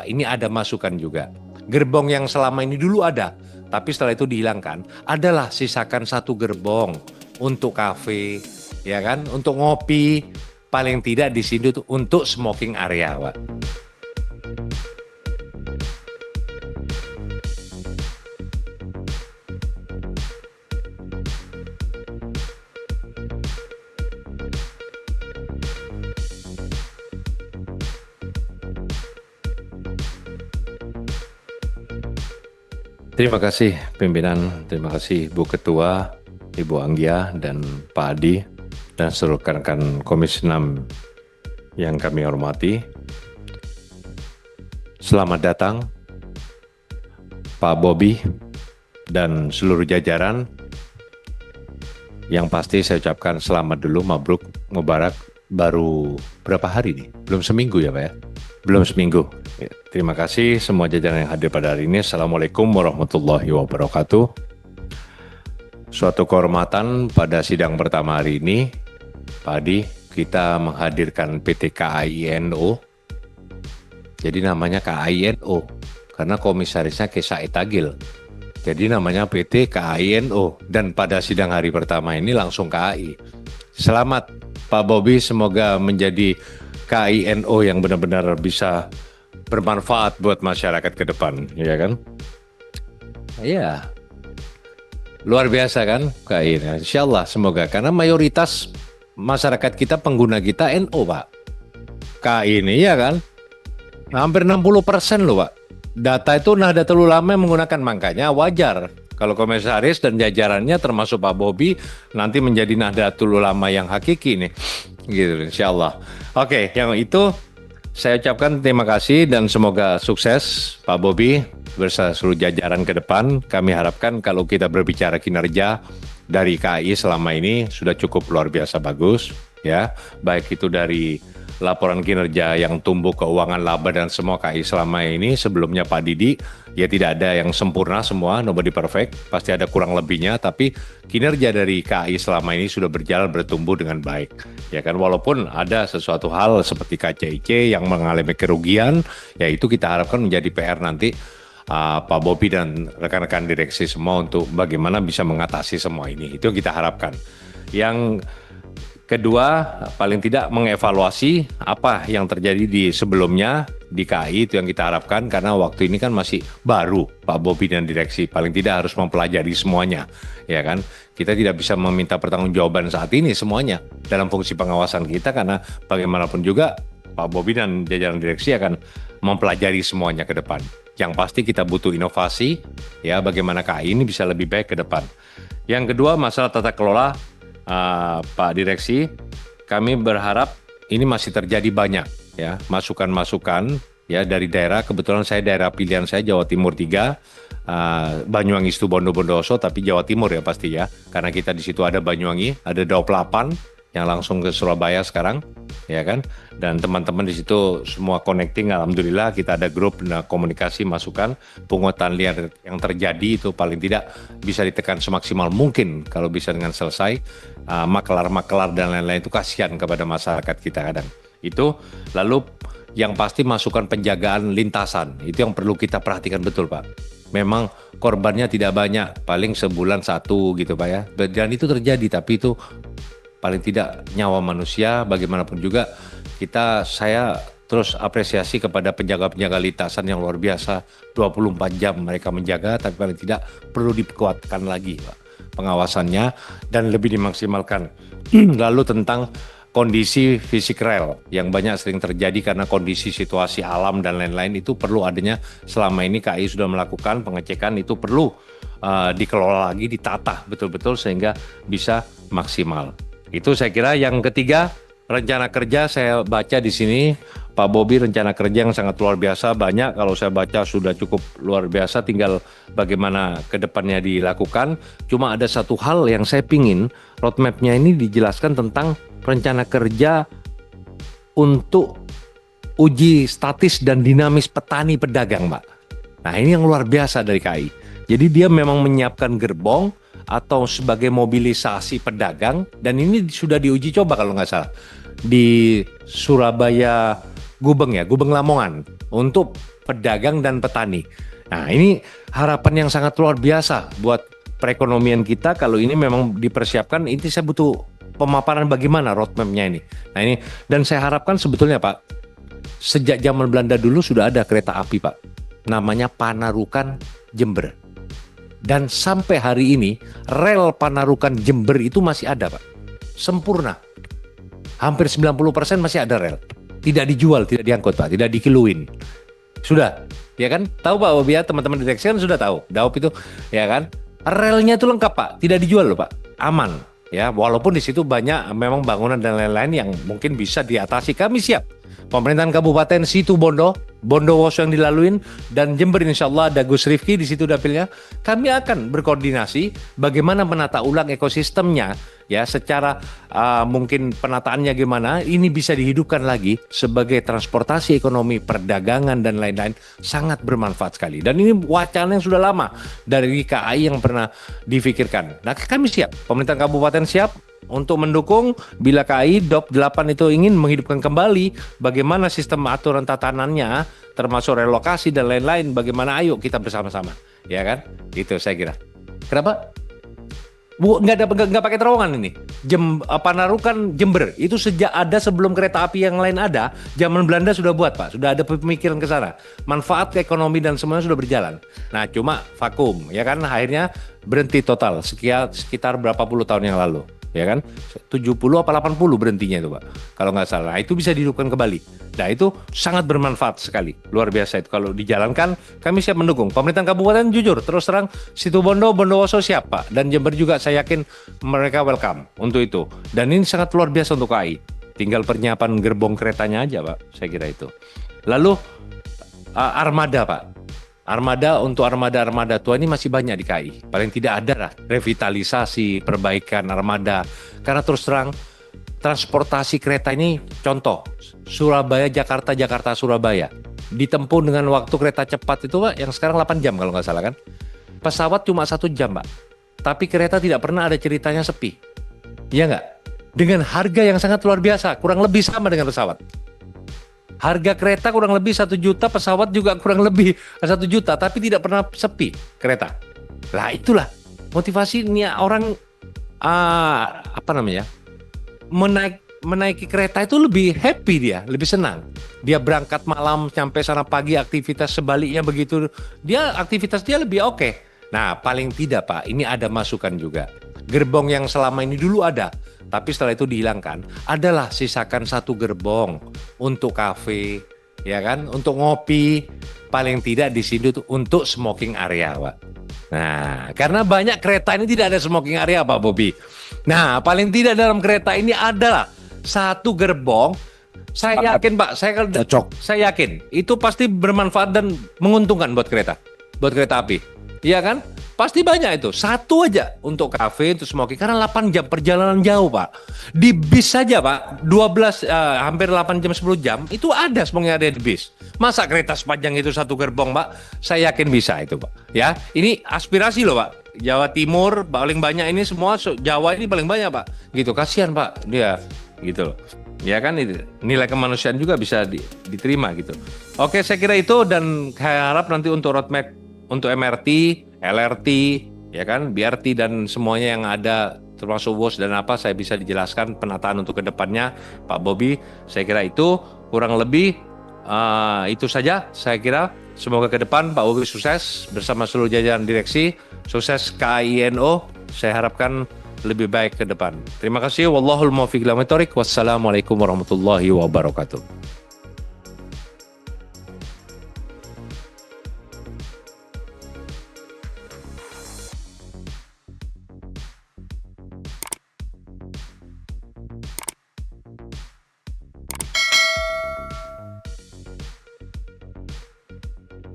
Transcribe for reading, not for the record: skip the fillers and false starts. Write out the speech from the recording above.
Pak, ini ada masukan juga. Gerbong yang selama ini dulu ada, tapi setelah itu dihilangkan. Adalah sisakan satu gerbong untuk kafe, ya kan, untuk ngopi. Paling tidak di sini tuh untuk smoking area, Pak. Terima kasih pimpinan, terima kasih Bu Ketua, Ibu Anggia, dan Pak Adi, dan seluruh rekan-rekan Komisi 6 yang kami hormati. Selamat datang Pak Bobi dan seluruh jajaran. Yang pasti saya ucapkan selamat dulu, mabruk, mubarak. Baru berapa hari nih? Belum seminggu ya Pak ya? Belum seminggu. Ya, terima kasih semua jajaran yang hadir pada hari ini. Assalamualaikum warahmatullahi wabarakatuh. Suatu kehormatan pada sidang pertama hari ini, Pak Adi, kita menghadirkan PT KAI-NO. Jadi namanya KAI-NO, karena komisarisnya Said Agil. Jadi namanya PT KAI-NO. Dan pada sidang hari pertama ini langsung KAI. Selamat Pak Bobi, semoga menjadi KAI-NO yang benar-benar bisa bermanfaat buat masyarakat ke depan, ya kan? Iya, luar biasa kan KAI. Insya Allah semoga, karena mayoritas masyarakat kita, pengguna kita NO Pak. KAI ini ya kan, hampir 60% loh Pak. Data itu Nahdlatul Ulama menggunakan, makanya wajar kalau komisaris dan jajarannya termasuk Pak Bobi nanti menjadi Nahdlatul Ulama yang hakiki nih, gitu insya Allah. Oke, yang itu saya ucapkan terima kasih dan semoga sukses Pak Bobi bersama seluruh jajaran ke depan. Kami harapkan kalau kita berbicara kinerja dari KAI selama ini sudah cukup luar biasa bagus, ya, baik itu dari laporan kinerja yang tumbuh keuangan laba dan semua KAI selama ini. Sebelumnya Pak Didi, ya tidak ada yang sempurna semua, nobody perfect, pasti ada kurang lebihnya, tapi kinerja dari KAI selama ini sudah berjalan bertumbuh dengan baik, ya kan, walaupun ada sesuatu hal seperti KCIC yang mengalami kerugian, ya itu kita harapkan menjadi PR nanti Pak Bobi dan rekan-rekan direksi semua untuk bagaimana bisa mengatasi semua ini, itu kita harapkan. Yang kedua, paling tidak mengevaluasi apa yang terjadi di sebelumnya di KAI, itu yang kita harapkan, karena waktu ini kan masih baru Pak Bobi dan direksi, paling tidak harus mempelajari semuanya, ya kan. Kita tidak bisa meminta pertanggungjawaban saat ini semuanya dalam fungsi pengawasan kita, karena bagaimanapun juga Pak Bobi dan jajaran direksi akan mempelajari semuanya ke depan. Yang pasti kita butuh inovasi, ya, bagaimana KAI ini bisa lebih baik ke depan. Yang kedua, masalah tata kelola. Pak Direksi, kami berharap ini masih terjadi banyak, ya, masukan-masukan, ya, dari daerah. Kebetulan saya daerah pilihan saya Jawa Timur 3, Banyuwangi, Situbondo, Bondowoso, tapi Jawa Timur ya pasti ya, karena kita di situ ada Banyuwangi, ada 28 yang langsung ke Surabaya sekarang, ya kan, dan teman-teman di situ semua connecting, alhamdulillah kita ada grup komunikasi, masukan, pungutan liar yang terjadi itu paling tidak bisa ditekan semaksimal mungkin kalau bisa dengan selesai. Makelar-makelar dan lain-lain itu kasihan kepada masyarakat kita kadang itu. Lalu yang pasti masukan penjagaan lintasan itu yang perlu kita perhatikan betul Pak. Memang korbannya tidak banyak, paling sebulan satu gitu Pak ya, dan itu terjadi, tapi itu paling tidak nyawa manusia. Bagaimanapun juga saya terus apresiasi kepada penjaga-penjaga lintasan yang luar biasa, 24 jam mereka menjaga, tapi paling tidak perlu dikuatkan lagi Pak pengawasannya dan lebih dimaksimalkan. Lalu tentang kondisi fisik rel yang banyak sering terjadi karena kondisi situasi alam dan lain-lain, itu perlu adanya, selama ini KAI sudah melakukan pengecekan, itu perlu dikelola lagi, ditata betul-betul sehingga bisa maksimal. Itu saya kira. Yang ketiga, rencana kerja saya baca di sini Pak Bobi, rencana kerja yang sangat luar biasa, banyak, kalau saya baca sudah cukup luar biasa, tinggal bagaimana ke depannya dilakukan. Cuma ada satu hal yang saya pingin roadmap-nya ini dijelaskan tentang rencana kerja untuk uji statis dan dinamis petani pedagang Pak. Nah ini yang luar biasa dari KAI. Jadi dia memang menyiapkan gerbong atau sebagai mobilisasi pedagang, dan ini sudah diuji coba kalau nggak salah di Surabaya, Gubeng Lamongan, untuk pedagang dan petani. Nah, ini harapan yang sangat luar biasa buat perekonomian kita. Kalau ini memang dipersiapkan, ini saya butuh pemaparan bagaimana roadmap-nya ini. Nah ini, dan saya harapkan sebetulnya Pak, sejak zaman Belanda dulu sudah ada kereta api Pak, namanya Panarukan Jember. Dan sampai hari ini rel Panarukan Jember itu masih ada Pak, sempurna. Hampir 90% masih ada rel. Tidak dijual, tidak diangkut Pak, tidak dikiluin. Sudah, ya kan? Tahu Pak Bobi ya, teman-teman direksi kan sudah tahu. Daop itu, ya kan? Relnya itu lengkap Pak, tidak dijual loh Pak, aman. Ya, walaupun di situ banyak memang bangunan dan lain-lain yang mungkin bisa diatasi, kami siap. Pemerintahan Kabupaten Situbondo, Bondowoso yang dilaluin, dan Jember insya Allah ada Gus Rifki di situ dapilnya. Kami akan berkoordinasi bagaimana menata ulang ekosistemnya, ya secara mungkin penataannya gimana, ini bisa dihidupkan lagi sebagai transportasi ekonomi, perdagangan dan lain-lain, sangat bermanfaat sekali. Dan ini wacana yang sudah lama dari KAI yang pernah difikirkan. Nah kami siap, pemerintahan kabupaten siap untuk mendukung bila KAI DOP 8 itu ingin menghidupkan kembali bagaimana sistem aturan tatanannya, termasuk relokasi dan lain-lain, bagaimana, ayo kita bersama-sama, ya kan? Itu saya kira. Kenapa? Nggak pakai terowongan ini. Panarukan Jember itu sejak ada sebelum kereta api yang lain ada, zaman Belanda sudah buat Pak, sudah ada pemikiran ke sana. Manfaat ke ekonomi dan semuanya sudah berjalan. Nah cuma vakum, ya kan? Akhirnya berhenti total sekitar berapa puluh tahun yang lalu. Ya kan, 70 apa 80 berhentinya itu Pak, kalau nggak salah. Nah, itu bisa dihidupkan kembali. Nah itu sangat bermanfaat sekali, luar biasa itu kalau dijalankan. Kami siap mendukung. Pemerintahan kabupaten jujur terus terang, Situbondo, Bondowoso siap Pak, dan Jember juga saya yakin mereka welcome untuk itu. Dan ini sangat luar biasa untuk KAI. Tinggal penyiapan gerbong keretanya aja Pak, saya kira itu. Lalu armada Pak. Untuk armada tua ini masih banyak di KAI. Paling tidak ada lah revitalisasi, perbaikan armada. Karena terus terang transportasi kereta ini, contoh Surabaya, Jakarta, Jakarta, Surabaya, ditempuh dengan waktu kereta cepat itu Pak, yang sekarang 8 jam kalau nggak salah kan. Pesawat cuma 1 jam Pak, tapi kereta tidak pernah ada ceritanya sepi. Iya nggak? Dengan harga yang sangat luar biasa, kurang lebih sama dengan pesawat. Harga kereta kurang lebih 1 juta, pesawat juga kurang lebih 1 juta, tapi tidak pernah sepi kereta. Lah itulah motivasi ini orang menaiki kereta itu lebih happy, dia lebih senang. Dia berangkat malam sampai sana pagi, aktivitas sebaliknya begitu. Aktivitas dia lebih oke. Nah paling tidak Pak, ini ada masukan juga. Gerbong yang selama ini dulu ada, tapi setelah itu dihilangkan, adalah sisakan 1 gerbong untuk kafe, ya kan, untuk ngopi, paling tidak di sini tuh untuk smoking area Pak. Nah, karena banyak kereta ini tidak ada smoking area Pak Bobi. Nah, paling tidak dalam kereta ini adalah 1 gerbong. Saya yakin Pak, saya yakin itu pasti bermanfaat dan menguntungkan buat kereta api, iya kan? Pasti banyak itu. 1 aja untuk kafe, untuk smoking. Karena 8 jam perjalanan jauh Pak. Di bis saja Pak, hampir 8 jam 10 jam, itu ada smoking area di bis. Masa kereta sepanjang itu 1 gerbong Pak? Saya yakin bisa itu Pak. Ya, ini aspirasi loh Pak. Jawa Timur paling banyak ini semua, Jawa ini paling banyak Pak. Gitu, kasihan Pak dia. Gitu loh. Ya kan, itu nilai kemanusiaan juga bisa diterima gitu. Oke, saya kira itu, dan saya harap nanti untuk roadmap untuk MRT, LRT, ya kan, BRT dan semuanya yang ada termasuk WOS dan apa, saya bisa dijelaskan penataan untuk kedepannya Pak Bobi. Saya kira itu kurang lebih itu saja. Saya kira semoga ke depan Pak Bobi sukses bersama seluruh jajaran direksi, sukses KAI-NO. Saya harapkan lebih baik ke depan. Terima kasih. Wallahul muwaffiq ila aqwamit thoriq. Wassalamualaikum warahmatullahi wabarakatuh.